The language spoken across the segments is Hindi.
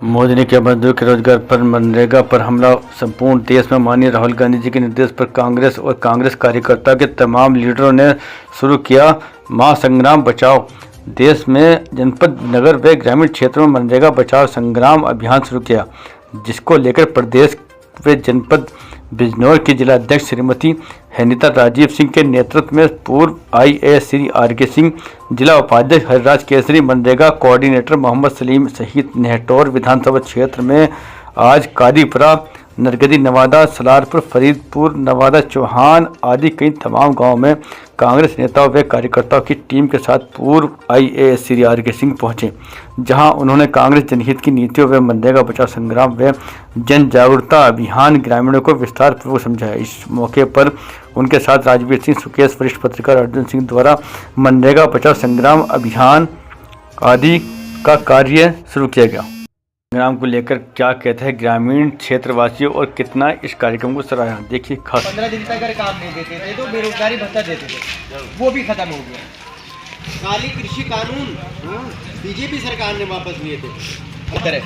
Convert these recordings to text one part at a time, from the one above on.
मोदी ने किया मजदूर के रोजगार पर मनरेगा पर हमला। संपूर्ण देश में माननीय राहुल गांधी जी के निर्देश पर कांग्रेस और कांग्रेस कार्यकर्ता के तमाम लीडरों ने शुरू किया महासंग्राम बचाओ। देश में जनपद, नगर व ग्रामीण क्षेत्रों में मनरेगा बचाओ संग्राम अभियान शुरू किया, जिसको लेकर प्रदेश व जनपद बिजनौर की जिला अध्यक्ष श्रीमती हेनिता राजीव सिंह के नेतृत्व में पूर्व IAS श्री RK सिंह, जिला उपाध्यक्ष हरिराज केसरी, मनरेगा कोऑर्डिनेटर मोहम्मद सलीम सहित नेहटौर विधानसभा क्षेत्र में आज कादीपुरा, नरगदी नवादा, सलारपुर, फरीदपुर नवादा, चौहान आदि कई तमाम गांवों में कांग्रेस नेताओं व कार्यकर्ताओं की टीम के साथ पूर्व IAS श्री RK सिंह पहुंचे, जहां उन्होंने कांग्रेस जनहित की नीतियों व मनरेगा बचाओ संग्राम व जन जागरूकता अभियान ग्रामीणों को विस्तार पूर्वक समझाया। इस मौके पर उनके साथ राजवीर सिंह सुकेश, वरिष्ठ पत्रकार अर्जुन सिंह द्वारा मनरेगा बचाओ संग्राम अभियान आदि का कार्य शुरू किया गया। संग्राम को लेकर क्या कहते हैं ग्रामीण क्षेत्रवासियों और कितना इस कार्यक्रम को सराहा, देखिए। खास 15 दिन तक अगर काम नहीं देते थे तो बेरोजगारी भत्ता देते थे, वो भी खत्म हो गया। काली कृषि कानून बीजेपी सरकार ने वापस लिए थे,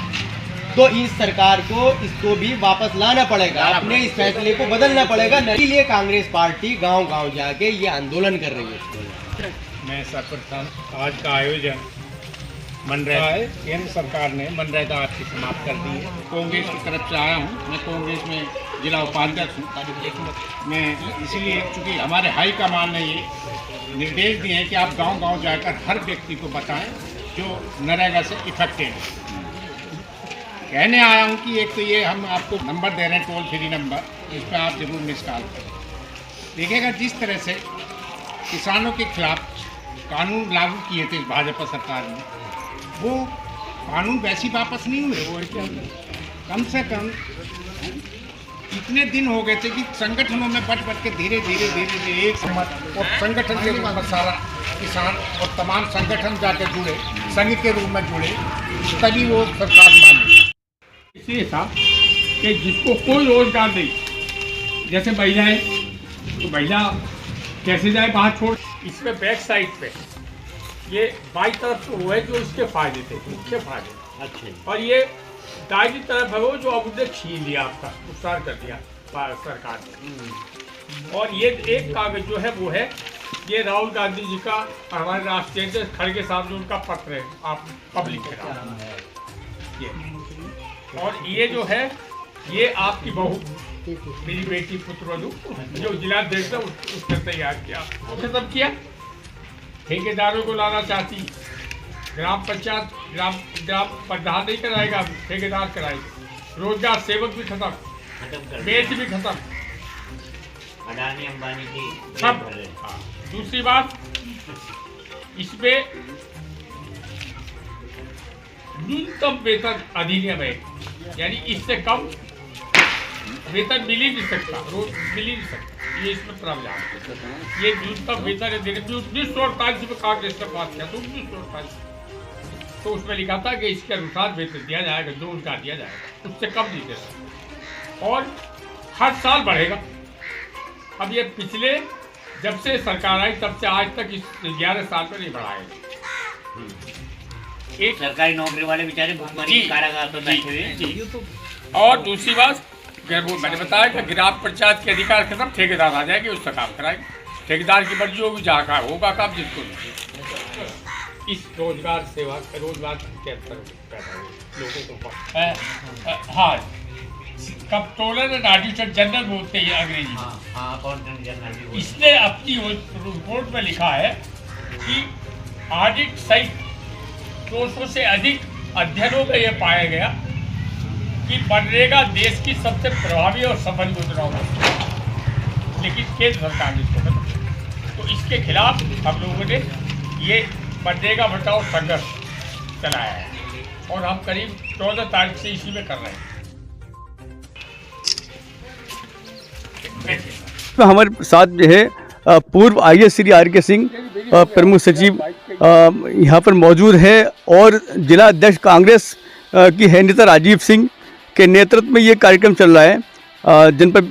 तो इस सरकार को इसको भी वापस लाना पड़ेगा, अपने इस फैसले को बदलना पड़ेगा। इसीलिए कांग्रेस पार्टी गांव-गांव जाके ये आंदोलन कर रही है। मैं सर्वप्रथम आज का आयोजन मनरेगा है, केंद्र सरकार ने मनरेगा आज की समाप्त कर दी है। कांग्रेस की तरफ से आया हूँ, मैं कांग्रेस में जिला उपाध्यक्ष हूँ। मैं इसलिए चूँकि हमारे हाईकमान ने ये निर्देश दिए हैं कि आप गांव-गांव जाकर हर व्यक्ति को बताएं जो नरेगा से इफेक्टेड है। कहने आया हूँ कि एक तो ये हम आपको नंबर दे रहे हैं, टोल फ्री नंबर, इस पर आप जरूर मिस कॉल करें। देखिएगा जिस तरह से किसानों के खिलाफ कानून लागू किए थे भाजपा सरकार ने, वो कानून वैसे वापस नहीं हुए। वो क्या कम से कम इतने दिन हो गए थे कि संगठनों में बट के धीरे धीरे एक सम्मत और संगठन के रूप में सारा किसान और तमाम संगठन जाकर जुड़े, संघ के रूप में जुड़े, तभी वो सरकार मानी। इसलिए था कि जिसको कोई रोजगार नहीं, जैसे महिलाएं, तो महिला कैसे जाए बाहर छोड़। इसमें बैक साइड पे ये बाई तरफ तो हुआ है जो इसके फायदे थे, मुख्य फायदे अच्छे, और ये दाहिनी तरफ है वो जो अब उसने छीन लिया, आपका नुकसान कर दिया सरकार ने। और ये एक कागज जो है वो है ये राहुल गांधी जी का, हमारे राष्ट्रीय अध्यक्ष खड़गे साहब जो उनका पत्र है, आप पब्लिक ये, और ये जो है ये आपकी बहू, मेरी बेटी पुत्रवधू जो जिलाध्यक्ष है उसने तैयार किया, खत्म किया। ठेकेदारों को लाना चाहती, ग्राम पंचायत ग्राम प्रधान नहीं कराएगा, ठेकेदार कराएगा। रोजगार सेवक भी खत्म, बेच भी खत्म, अडानी अंबानी की सब। दूसरी बात, इसमें न्यूनतम वेतन अधिनियम है, यानी इससे कम वेतन मिल ही नहीं सकता, रोज मिल ही नहीं सकता, ये इसमें प्रावधान है। ये न्यूनतम वेतन है देने 1948 में कांग्रेस ने पास किया, तो 1948 तो उसमें लिखा था कि इसके अनुसार वेतन दिया जाएगा, जो रोजगार दिया जाएगा, उससे कम नहीं दे सकता, और हर साल बढ़ेगा। अब ये पिछले जब से सरकार आई तब से आज तक इस 11 साल में नहीं बढ़ाएगा। एक सरकारी नौकरी वाले बेचारे भुखमरी कारागार पर बैठे हुए। और दूसरी बात, वो मैंने बताया कि ग्राम पंचायत के अधिकार खत्म, ठेकेदार आ जाएंगे, उसका काम कराएंगे। ठेकेदार की मर्जी होगी, जहाँ का होगा काम, जिसको नहीं। इस रोजगार सेवा रोजगार के अंतर पैदा हुए लोगों को। हाँ, कंट्रोलर एंड ऑडिटर जनरल बोलते हैं अंग्रेजी। इसने अपनी रिपोर्ट में लिखा है कि ऑडिट सहित 200 से अधिक अध्ययनों में यह पाया गया कि मनरेगा देश की सबसे प्रभावी और सफल योजनाओं में, लेकिन केंद्र सरकार ने इसको, तो इसके खिलाफ हम लोगों ने ये मनरेगा बचाओ संघर्ष चलाया है, और हम करीब 14 तारीख से इसी में कर रहे हैं। हमारे साथ जो है पूर्व IAS श्री RK सिंह प्रमुख सचिव यहाँ पर मौजूद है, और जिला अध्यक्ष कांग्रेस की हेनिता राजीव सिंह के नेतृत्व में ये कार्यक्रम चल रहा है जनपद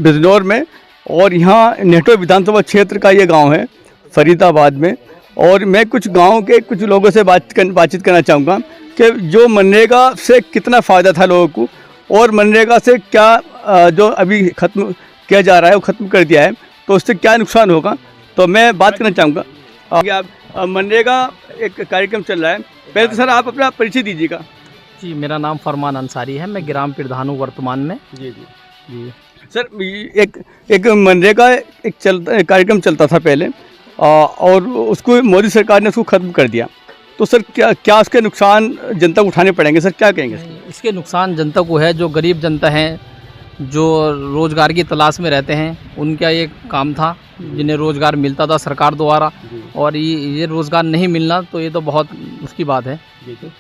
बिजनौर में। और यहाँ नेहटौर विधानसभा क्षेत्र का ये गांव है फरीदाबाद में, और मैं कुछ गांव के कुछ लोगों से बातचीत करना चाहूँगा। कि जो मनरेगा से कितना फ़ायदा था लोगों को और मनरेगा से क्या जो अभी ख़त्म किया जा रहा है वो ख़त्म कर दिया है तो उससे क्या नुकसान होगा। तो मैं बात करना चाहूँगा आगे आप मनरेगा एक कार्यक्रम चल रहा है, पहले तो सर आप अपना परिचय दीजिएगा। जी, मेरा नाम फरमान अंसारी है, मैं ग्राम प्रधान हूँ वर्तमान में। जी जी जी सर, एक मनरेगा एक कार्यक्रम चलता था पहले और उसको मोदी सरकार ने उसको ख़त्म कर दिया, तो सर क्या उसके नुकसान जनता को उठाने पड़ेंगे सर, क्या कहेंगे? इसके नुकसान जनता को है, जो गरीब जनता है, जो रोज़गार की तलाश में रहते हैं, उनका ये काम था जिन्हें रोज़गार मिलता था सरकार द्वारा, और ये रोज़गार नहीं मिलना तो ये तो बहुत उसकी बात है।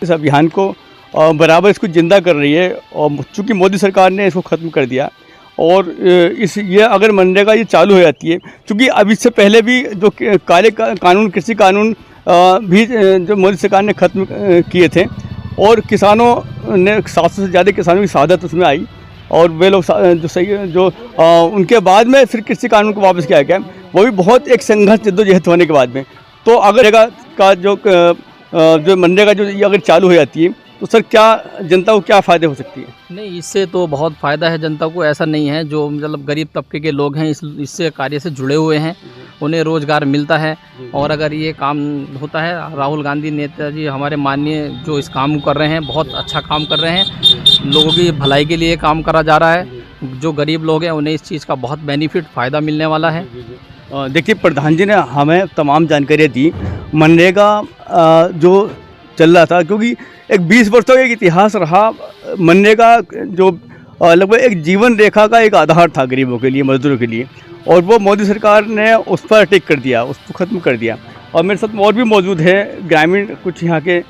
इस अभियान को बराबर इसको जिंदा कर रही है और चूँकि मोदी सरकार ने इसको ख़त्म कर दिया और ये अगर मनरेगा ये चालू हो जाती है, क्योंकि अब इससे पहले भी जो काले कानून कृषि कानून भी जो मोदी सरकार ने ख़त्म किए थे और किसानों ने 700 से ज़्यादा किसानों की शहादत उसमें आई और वे लोग जो सही जो उनके बाद में फिर कृषि कानून को वापस किया गया, वो भी बहुत एक संघर्ष जद्दोजहद होने के बाद में। तो अगर का जो मनरेगा जो ये अगर चालू हो जाती है तो सर क्या जनता को क्या फ़ायदे हो सकती है? नहीं, इससे तो बहुत फ़ायदा है जनता को, ऐसा नहीं है। जो मतलब गरीब तबके के लोग हैं इससे कार्य से जुड़े हुए हैं, उन्हें रोज़गार मिलता है। और अगर ये काम होता है, राहुल गांधी नेताजी हमारे माननीय जो इस काम कर रहे हैं, बहुत अच्छा काम कर रहे हैं, लोगों की भलाई के लिए काम करा जा रहा है। जो गरीब लोग हैं उन्हें इस चीज़ का बहुत बेनिफिट फ़ायदा मिलने वाला है। देखिए, प्रधान जी ने हमें तमाम जानकारियाँ दी। मनरेगा जो चल रहा था, क्योंकि एक 20 वर्षों का एक इतिहास रहा मनरेगा, जो लगभग एक जीवन रेखा का एक आधार था गरीबों के लिए, मजदूरों के लिए, और वो मोदी सरकार ने उस पर अटैक कर दिया, उसको ख़त्म कर दिया। और मेरे साथ और भी मौजूद है ग्रामीण कुछ यहाँ के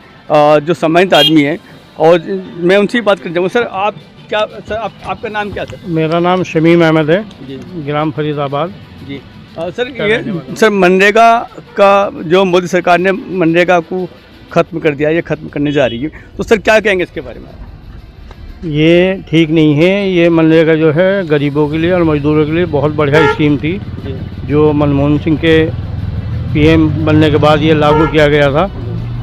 जो सम्मानित आदमी हैं और मैं उनसे बात कर जाऊँगा। सर आप क्या, सर आपका नाम क्या सर? मेरा नाम शमीम अहमद है जी, ग्राम फरीदाबाद जी। सर ये सर मनरेगा का जो मोदी सरकार ने मनरेगा को ख़त्म कर दिया, ये ख़त्म करने जा रही है, तो सर क्या कहेंगे इसके बारे में? ये ठीक नहीं है। ये मनरेगा जो है गरीबों के लिए और मजदूरों के लिए बहुत बढ़िया स्कीम थी, जो मनमोहन सिंह के पीएम बनने के बाद ये लागू किया गया था।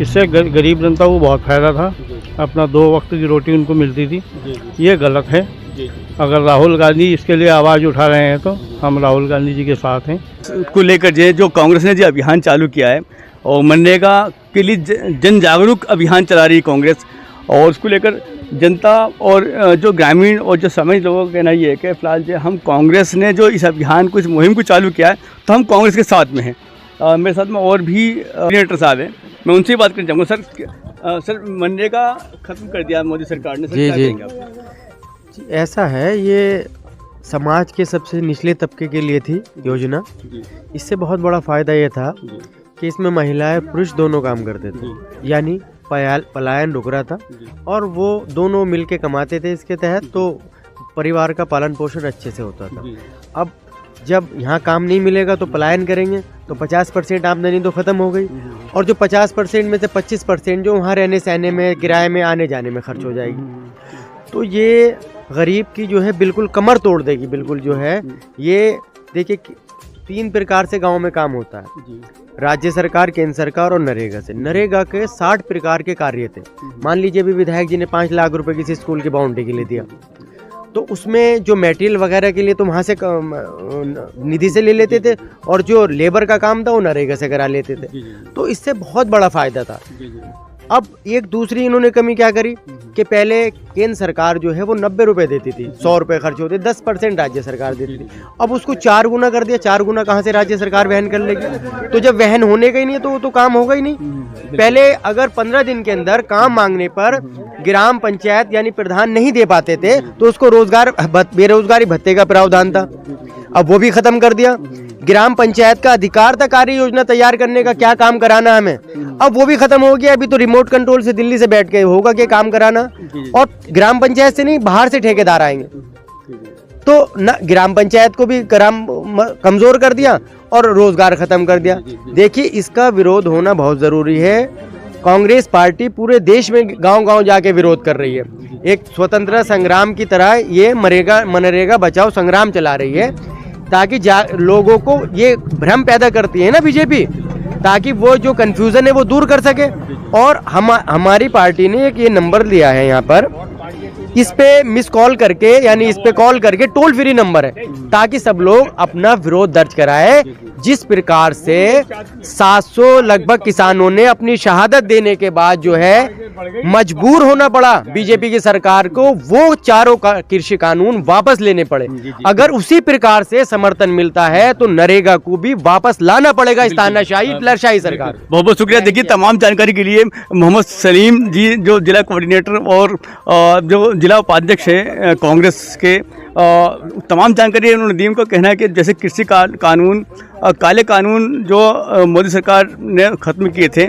इससे गरीब जनता को बहुत फ़ायदा था, अपना 2 वक्त की रोटी उनको मिलती थी। ये गलत है। अगर राहुल गांधी इसके लिए आवाज़ उठा रहे हैं तो हम राहुल गांधी जी के साथ हैं। को लेकर जो कांग्रेस ने जो अभियान चालू किया है और मनरेगा के लिए जन जागरूक अभियान चला रही है कांग्रेस, और उसको लेकर जनता और जो ग्रामीण और जो समाज लोगों का कहना ये है कि फ़िलहाल जो हम कांग्रेस ने जो इस अभियान को, इस मुहिम को चालू किया है, तो हम कांग्रेस के साथ में हैं। मेरे साथ में और भी सीनेटर साहब हैं, मैं उनसे बात करना चाहूँगा। सर मनरेगा ख़त्म कर दिया मोदी सरकार ने, सर क्या कहेंगे आप? ऐसा है, ये समाज के सबसे निचले तबके के लिए थी योजना। इससे बहुत बड़ा फ़ायदा ये था कि इसमें महिलाएं पुरुष दोनों काम करते थे, यानी पलायन रुक रहा था और वो दोनों मिलके कमाते थे इसके तहत, तो परिवार का पालन पोषण अच्छे से होता था। अब जब यहाँ काम नहीं मिलेगा तो पलायन करेंगे, तो 50% आमदनी तो ख़त्म हो गई, और जो 50% में से 25% जो वहाँ रहने सहने में, किराए में, आने जाने में खर्च हो जाएगी। तो ये गरीब की जो है बिल्कुल कमर तोड़ देगी, बिल्कुल जो है। ये देखिए 3 प्रकार से गांव में काम होता है, राज्य सरकार, केंद्र सरकार और नरेगा से। नरेगा के 60 प्रकार के कार्य थे। मान लीजिए भी विधायक जी ने 5 लाख रुपए किसी स्कूल की बाउंड्री के लिए दिया, तो उसमें जो मटेरियल वगैरह के लिए तो वहाँ से निधि से ले लेते थे, और जो लेबर का काम था वो नरेगा से करा लेते थे। तो इससे बहुत बड़ा फ़ायदा था। अब एक दूसरी इन्होंने कमी क्या करी कि पहले केंद्र सरकार जो है वो 90 रुपये देती थी, 100 रुपये खर्च होते, 10% राज्य सरकार देती थी। अब उसको 4 गुना कर दिया। 4 गुना कहाँ से राज्य सरकार वहन कर लेगी? तो जब वहन होने का ही नहीं है तो काम होगा ही नहीं। पहले अगर 15 दिन के अंदर काम मांगने पर ग्राम पंचायत यानी प्रधान नहीं दे पाते थे तो उसको बेरोजगारी भत्ते का प्रावधान था, अब वो भी खत्म कर दिया। ग्राम पंचायत का अधिकार था कार्य योजना तैयार करने का, क्या काम कराना हमें, अब वो भी खत्म हो गया। अभी तो रिमोट कंट्रोल से दिल्ली से बैठ के होगा कि काम कराना, और ग्राम पंचायत से नहीं, बाहर से ठेकेदार आएंगे। तो न ग्राम पंचायत को भी कमजोर कर दिया और रोजगार खत्म कर दिया। देखिए, इसका विरोध होना बहुत जरूरी है। कांग्रेस पार्टी पूरे देश में गांव-गांव जाके विरोध कर रही है। एक स्वतंत्रता संग्राम की तरह ये मनरेगा बचाओ संग्राम चला रही है, ताकि लोगों को ये भ्रम पैदा करती है ना बीजेपी ताकि वो जो कंफ्यूजन है वो दूर कर सके। और हमारी पार्टी ने एक ये नंबर लिया है यहाँ पर, इस पे मिस कॉल करके यानी इस पे कॉल करके टोल फ्री नंबर है, ताकि सब लोग अपना विरोध दर्ज कराए। जिस प्रकार से 700 लगभग किसानों ने अपनी शहादत देने के बाद जो है मजबूर होना पड़ा बीजेपी की सरकार को, वो चारों कृषि कानून वापस लेने पड़े। अगर उसी प्रकार से समर्थन मिलता है तो नरेगा को भी वापस लाना पड़ेगा इस तानाशाही पिलरशाही सरकार। बहुत बहुत शुक्रिया। देखिए, तमाम जानकारी के लिए मोहम्मद सलीम जी जो जिला कोऑर्डिनेटर और जो जिला उपाध्यक्ष है कांग्रेस के, तमाम जानकारी उन्होंने दी। उनका कहना है कि जैसे कृषि कानून, काले कानून जो मोदी सरकार ने ख़त्म किए थे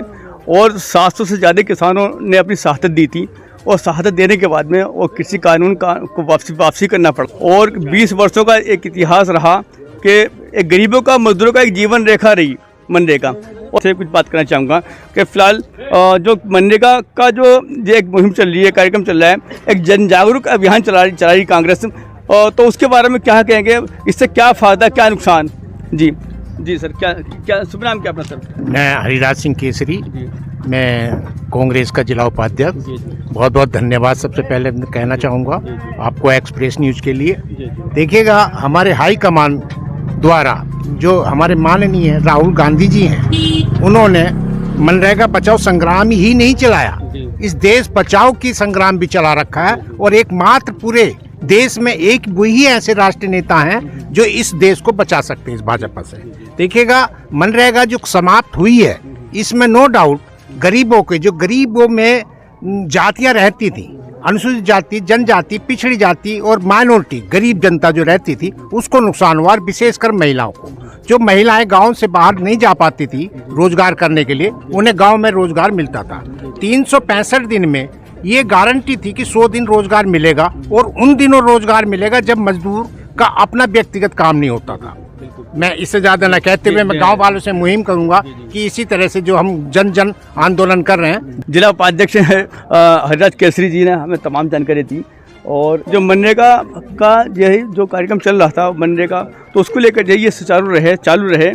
और 700 से ज़्यादा किसानों ने अपनी शहादत दी थी, और शहादत देने के बाद में वो कृषि कानून को वापसी करना पड़ा। और 20 वर्षों का एक इतिहास रहा कि एक गरीबों का, मजदूरों का एक जीवन रेखा रही मनरेगा। और से कुछ बात करना चाहूँगा कि फ़िलहाल जो मनरेगा का जो एक मुहिम चल रही है, कार्यक्रम चल रहा है, एक जन जागरूक अभियान चला रही कांग्रेस, तो उसके बारे में क्या कहेंगे, इससे क्या फ़ायदा क्या नुकसान? जी सर, क्या शुभ नाम क्या अपना सर? मैं हरिराज सिंह केसरी, मैं कांग्रेस का जिला उपाध्यक्ष। बहुत बहुत धन्यवाद सबसे पहले कहना चाहूँगा आपको एक्सप्रेस न्यूज़ के लिए। देखिएगा, हमारे हाई कमान द्वारा जो हमारे माननीय राहुल गांधी जी हैं, उन्होंने मनरेगा बचाओ संग्राम ही नहीं चलाया, इस देश बचाओ की संग्राम भी चला रखा है। और एकमात्र पूरे देश में एक वही ऐसे राष्ट्रीय नेता हैं जो इस देश को बचा सकते हैं इस भाजपा से। देखिएगा, मनरेगा जो समाप्त हुई है, इसमें नो डाउट गरीबों के, जो गरीबों में जातियां रहती थी, अनुसूचित जाति, जनजाति, पिछड़ी जाति और माइनॉरिटी, गरीब जनता जो रहती थी, उसको नुकसान हुआ। विशेषकर महिलाओं को, जो महिलाएं गांव से बाहर नहीं जा पाती थी रोजगार करने के लिए, उन्हें गांव में रोजगार मिलता था। 365 दिन में ये गारंटी थी कि 100 दिन रोजगार मिलेगा, और उन दिनों रोजगार मिलेगा जब मजदूर का अपना व्यक्तिगत काम नहीं होता था। मैं इससे ज़्यादा न कहते हुए मैं गांव वालों से मुहिम करूंगा कि इसी तरह से जो हम जन आंदोलन कर रहे हैं। जिला उपाध्यक्ष हरिराज केसरी जी ने हमें तमाम जानकारी दी। और जो मनरेगा का यही जो कार्यक्रम चल रहा था मनरेगा, तो उसको लेकर जो ये चालू रहे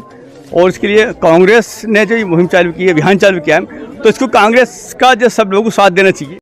और इसके लिए कांग्रेस ने जो मुहिम चालू की है, अभियान चालू किया है, तो इसको कांग्रेस का जो सब लोगों को साथ देना चाहिए।